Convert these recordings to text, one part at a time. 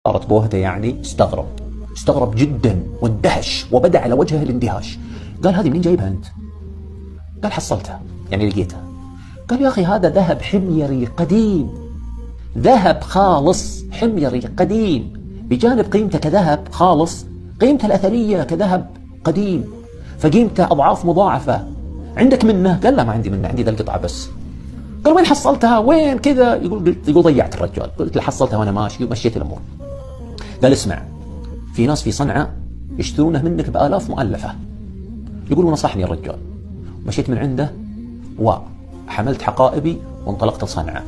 صارت بوهده يعني استغرب جدا واندهش وبدا على وجهه الاندهاش. قال هذه منين جايبها انت؟ قال حصلتها يعني لقيتها. قال يا اخي هذا ذهب حميري قديم، ذهب خالص حميري قديم، بجانب قيمته كذهب خالص قيمته الاثريه كذهب قديم، فقيمته اضعاف مضاعفه. عندك منه؟ قال لا ما عندي منه، عندي ذا القطعه بس. قال وين حصلتها؟ وين كذا؟ يقول ضيعت الرجال، قلت له حصلتها وانا ماشي ومشيت الامور. قال اسمع، في ناس في صنعاء يشترونه منك بآلاف مؤلفة. يقول ونصحني الرجال، مشيت من عنده وحملت حقائبي وانطلقت لصنعاء،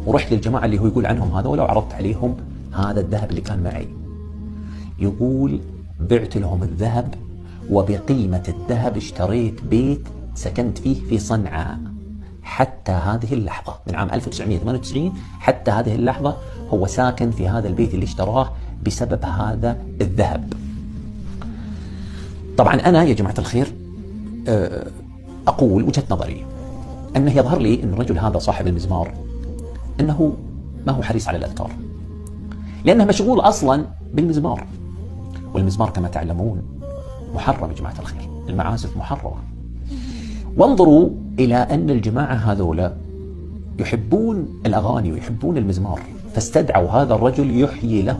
ورحت للجماعة اللي هو يقول عنهم هذول وعرضت عليهم هذا الذهب اللي كان معي. يقول بعت لهم الذهب، وبقيمة الذهب اشتريت بيت سكنت فيه في صنعاء. حتى هذه اللحظة من عام 1998 حتى هذه اللحظة هو ساكن في هذا البيت اللي اشتراه بسبب هذا الذهب. طبعا أنا يا جماعة الخير أقول وجهة نظري أنه يظهر لي أن الرجل هذا صاحب المزمار أنه ما هو حريص على الأذكار، لأنه مشغول أصلا بالمزمار، والمزمار كما تعلمون محرم يا جماعة الخير، المعازف محرمة. وانظروا إلى أن الجماعة هذولا يحبون الأغاني ويحبون المزمار، فاستدعوا هذا الرجل يحيي لهم